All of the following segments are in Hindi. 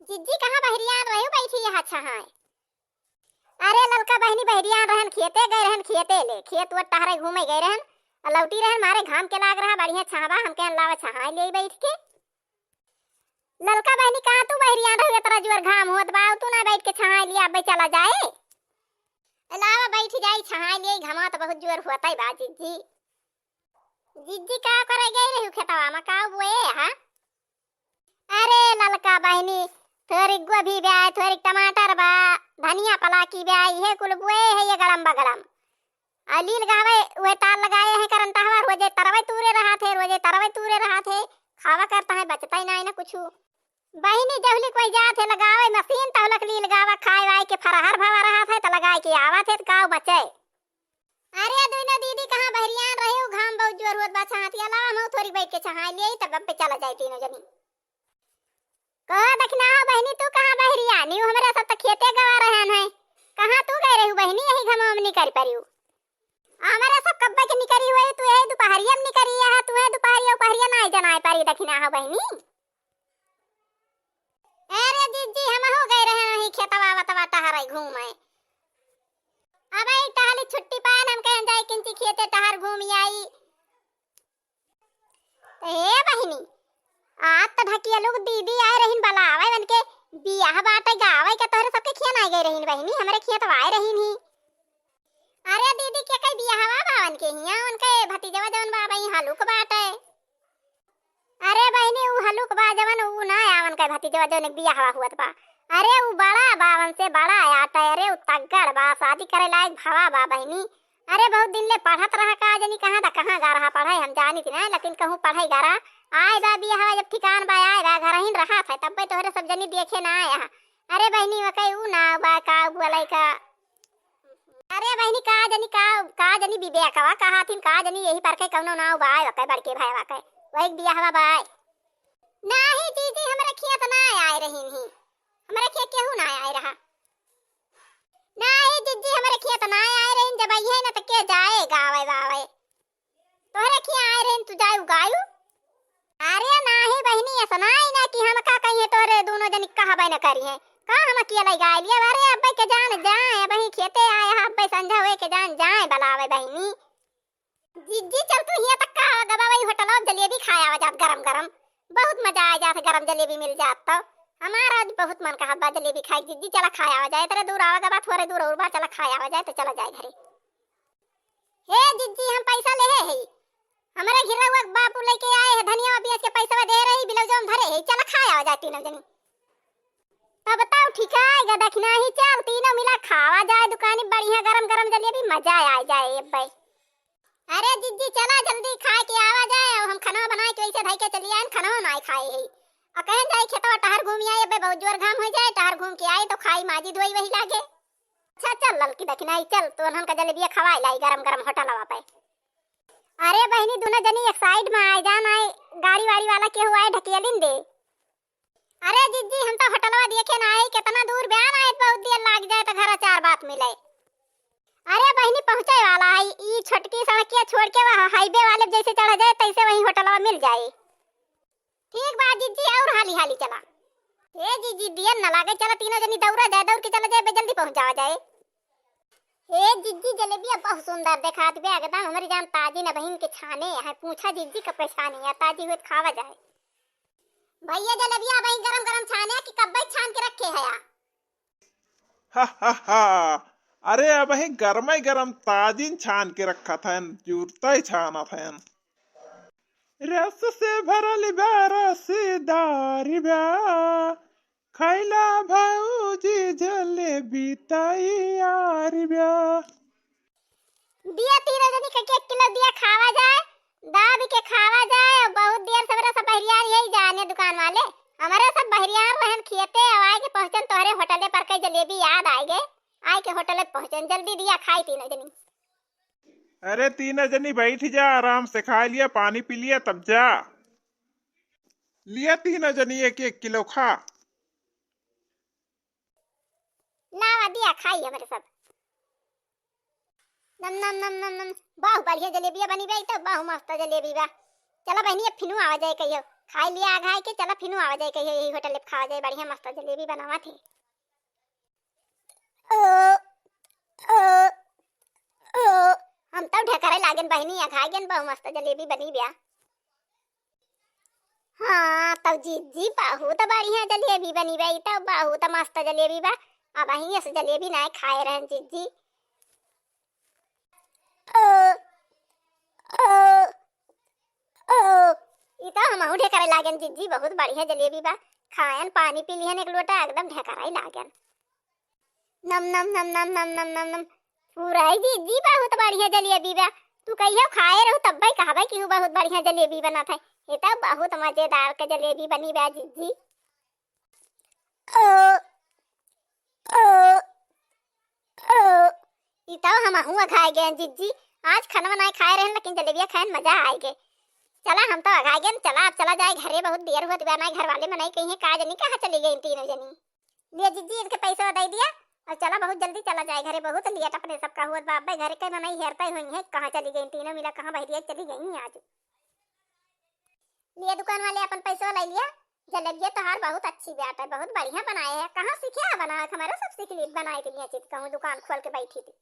जिज्जी कहाँ बहरिया रहे बैठी है? अच्छा हाँ। अरे ललका बहनी बहरिया रहन खेते गए रहन, खेते ले खेत वो टहरे घूमे गए रहन, लौटी रहन मारे घाम के लाग रहा बढ़िया छावा हमके अलावा छहा ले बैठ के। ललका बहनी कहाँ तू बहरिया रहे तेरा जोर घाम होत बा, तू ना बैठ के छहा लिया अब चला जाए अलावा बैठ जाई छहा ले, घमा तो बहुत जोर होता ही बा। जिज्जी जिज्जी का करे गई रही खेतवा में का बुए? हां अरे ललका बहनी थोड़ी गोभी ब्याय, थोड़ी टमाटर बा, धनिया पलाकी ब्याय, ये कुल बुए है ये गरम बगरम अलील गावे वे ताल लगाए हैं करंता हवा रोजे तरवे तूरे रहा थे, रोजे तरवे तूरे रहा थे, खावा करता है बचता ही ना ना कुछ। बहनी जहली कोई जाते लगावे मशीन तहलक लील गावा खाए वाए के फरहर भवा रहा था तो लगाए के आवा थे गाँव बचे। अरे दोनों दीदी कहाँ बहरिया रहे हो? घाम बहुत जोर होत बा छहाती अलावा हम थोड़ी बैठ के छहा लिए तब अब पे चला जाए तीनों जनी। कहा दखना हो बहनी तू कहाँ बहरिया नी हमारे साथ खेते गवा रहन है, कहाँ तू गए रही बहनी? यही घमा में निकल परियो हमारे सब कब्बे के निकरी हुए, तू यही दोपहरिया में निकरी है, तू है दोपहरिया उपहरिया ना जनाए पारी दखना हो बहनी। अरे दीदी हम हो गए रहे नहीं खेतवा वतवा टहरे घूमे, अब आई टहली छुट्टी पान हम कह जाए किंची खेते टहर घूम आई। ए बहनी आज तो ढकिया लोग दीदी आए रहीन बलावे बन के बियाह बाटे गावे के तोहरे सबके खेन आ गए रहीन बहनी, हमरे खेत आए रहीन ही। अरे दीदी के कई बियाहवा बावन के हिया उनके भतीजवा जवन बाबा ही हलुक बाटे। अरे बहनी उ हलुक बा जवन उ ना आवन के भतीजवा जवन बियाहवा हुत बा, अरे उ बड़ा बावन से बड़ा आटा, अरे उ तगड़ बा शादी करे लायक भावा बा बहनी। अरे बहुत दिन ले पढ़त रहा का जनी कहां दा कहां गा रहा पढ़ाई हम जानी थी ना, लेकिन कहूं पढ़ाई गा रहा आए बा बियाहवा जब ठिकान बा आए बा घर ही रहा था तब पे तोहरे सब जनी देखे ना आया। अरे बहनी व कई उ ना बा का बोलै का, अरे बहनी का जनी विवेकवा कहा थी का जनी यही पर के कौनो नाव बाय वके बड़के भाई वके वही बियाहवा बाय नाही। दीदी हमरे खेत ना आए रहीन ही, हमरे खेत केहू ना आए रहा नाही दीदी हमरे खेत ना आए रहीन, जब आई है ना त के जाए गावे बावे तोहरे खेत आए रहीन तू जाए उगायू। अरे नाही बहनी ऐसा नहीं ना कि हम का कहिए तोरे दोनों जनी कहबे न करी है का हम अकेला गाय लिया। अरे अब्बे के जान जाए वही खेते आए हैं अब्बे संझा हुए के जान जाए बलावे बहनी। जिज्जी चल तू हिया तक का गबा वही होटल में जलेबी खाया आ जात गरम गरम, बहुत मजा आ जात गरम जलेबी मिल जात तो हमारा आज बहुत मन कहा बा जलेबी खाई। जिज्जी चला खाया आ जाए तेरे दूर आवा गबा थोड़े दूर और बा चला खाया आ जाए तो चला जाए घरे। हे जिज्जी हम पैसा ले है हमारे घिरा हुआ बापू लेके आए हैं धनिया बीस के पैसा दे रही बिलौजो में धरे है, चला खाया आ जाए तीनों जनी। अब बताओ ठीक है दखना ही चल तीनों मिला खावा जाए दुकानी बढ़िया गरम गरम जलेबी मजा आ जाए भाई। अरे जिज्जी चला जल्दी खा के आवा जाए और हम खाना बनाए के वैसे भाई के चली आए खाना ना खाए है और कहें जाए खेतवा टहर घूम आए बे बहुत जोर घाम हो जाए टहर घूम के आए तो खाई माजी धोई वही लागे। अच्छा चल ललकी दखना चल तो हम का जलेबी खवाई लाई गरम गरम होटल हवा पे। अरे बहनी दोनों जनी एक साइड में आए जान आए गाड़ी वाड़ी वाला के हुआ है ढकेलिन दे। अरे जिज्जी हम तो होटलवा देखे ना आए कितना दूर बयान आए बहुत देर लाग जाए तो घर चार बात मिले। अरे बहनी पहुंचे वाला है ई छोटकी सड़किया छोड़ के वहां हाईवे वाले जैसे चढ़ जाए तैसे वही होटलवा मिल जाए। ठीक बात जिज्जी और हाली हाली चला। ए जिज्जी दियन न लागे चला तीनों जनी दौड़ा जाए दौड़ के चला जाए जल्दी पहुंच जावा जाए। ए जिज्जी जलेबिया बहुत सुंदर देखा दे एकदम हमारी जान ताजी न बहन के छाने है पूछा जिज्जी का परेशानी है ताजी हुई खावा जाए। भैया जलेबिया भाई गरम गरम छाने की कब्बे छान के रखे है यार। हा हा हा अरे अब ही गरम ही गरम ताजीन छान के रखा था जूरता ही छाना था रस से भरल रसदार ब्या खैला भौजी जलेबी तैयार ब्या। दिया तीनों जनी का 1 किलो दिया खावा जाए दाब के खावा जाए और बहुत देर सवेरे सब बहरिया यही जाने दुकान वाले हमारे सब बहरिया रहन खेते आए के पहुंचन तोहरे होटले पर के जलेबी याद आएगे आए के होटले पहुंचन जल्दी दिया खाई तीनों जनी। अरे तीनों जनी बैठ जा आराम से खा लिया पानी पी लिया तब जा लिया तीनों जनी 1-1 किलो खा लावा दिया खाई हमारे सब नम नम नम नम नम बहुत बढ़िया जलेबिया बनी भाई तो बहुत मस्त जलेबी बा। चला बहनी अब फिनू आवा जाए कहियो। खाई लिया आघाई के चला फिनू आवा जाए कहियो यही होटल ले खावा जाए बढ़िया मस्त जलेबी बनावा थे। ओ ओ ओ हम तब ढेकरे लागन बहनी आघाई गन बहु मस्त जलेबी बनी बिया। हाँ तब जीजी बहुत बढ़िया जलेबी बनी बई तब बहुत मस्त जलेबी बा। अब अही से जलेबी ना खाए रहन जीजी। ओ ओ ओ इता हम ढेकरे लागन जीजी बहुत बढ़िया जलेबी बा। खायन पानी पी लिहन एक लोटा एकदम ढेकराई लागन। नम नम नम नम नम नम नम नम पूरा ही जीजी बहुत बढ़िया जलेबी बा। तू कहियो खाए रहू तब भाई कहबे कि बहुत बढ़िया जलेबी बना था। ये तो बहुत मजेदार के जलेबी बनी बा जीजी। ओ ओ ओ इता हम हुआ खाए गए जीजी। आज खाना बनाए खाए रहन लेकिन जलेबियां खाए मजा आए गए। चला हम तो आगा गए चला अब चला जाए घरे बहुत देर हुआ बनाए घर वाले मनाई कहीं काज नहीं कहाँ चली गई तीनों जनी। लिए जीजी इनके पैसा दे दिया और चला बहुत जल्दी चला जाए घरे बहुत लेट अपने सबका हुआ बाप घर के मनाई हेरता हुई है कहाँ चली गई तीनों मिला कहाँ बहरिया चली गई आज। लिए दुकान वाले अपन पैसा ले लिया। जलेबियां तो हार बहुत अच्छी बात है बहुत बढ़िया बनाए है। कहाँ सीखे है बनाए हमारा सब सीख ली बनाए के लिए चित कहूँ दुकान खोल के बैठी थी।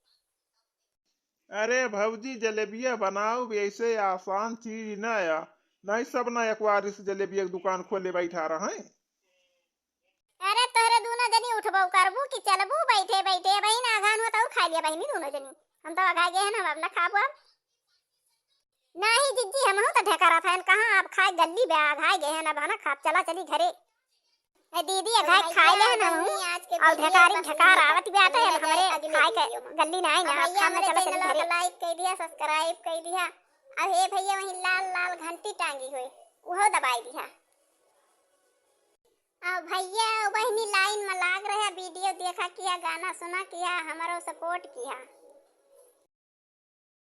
अरे भौजी जलेबिया बनाओ भी ऐसे आसान चीज न या नहीं सब ना एक बार इस जलेबिया की दुकान खोले बैठा रहे। अरे तोहरे दोनों जनी उठबो करबू कि चलबू बैठे बैठे भाई ना आगान हो तो खा लिया बहनी दोनों जनी। हम तो आगा गए हैं हम अब ना खाबो अब नहीं जीजी हम तो ढका रहा था कहाँ आप खाए गल्ली बे आघाई गए हैं ना बहाना खा चला चली घरे। ए दीदी आघाई खाए ले ना और ढकारी ढकार आवत भी आता है हमारे खाए के गल्ली ना आई ना खाना चला चली घरे। लाइक कर दिया सब्सक्राइब कर दिया अब हे भैया वही लाल लाल घंटी टांगी हुई वो दबाई दिया। अब भैया बहनी लाइन में लाग रहा वीडियो देखा किया गाना सुना किया हमारा सपोर्ट किया।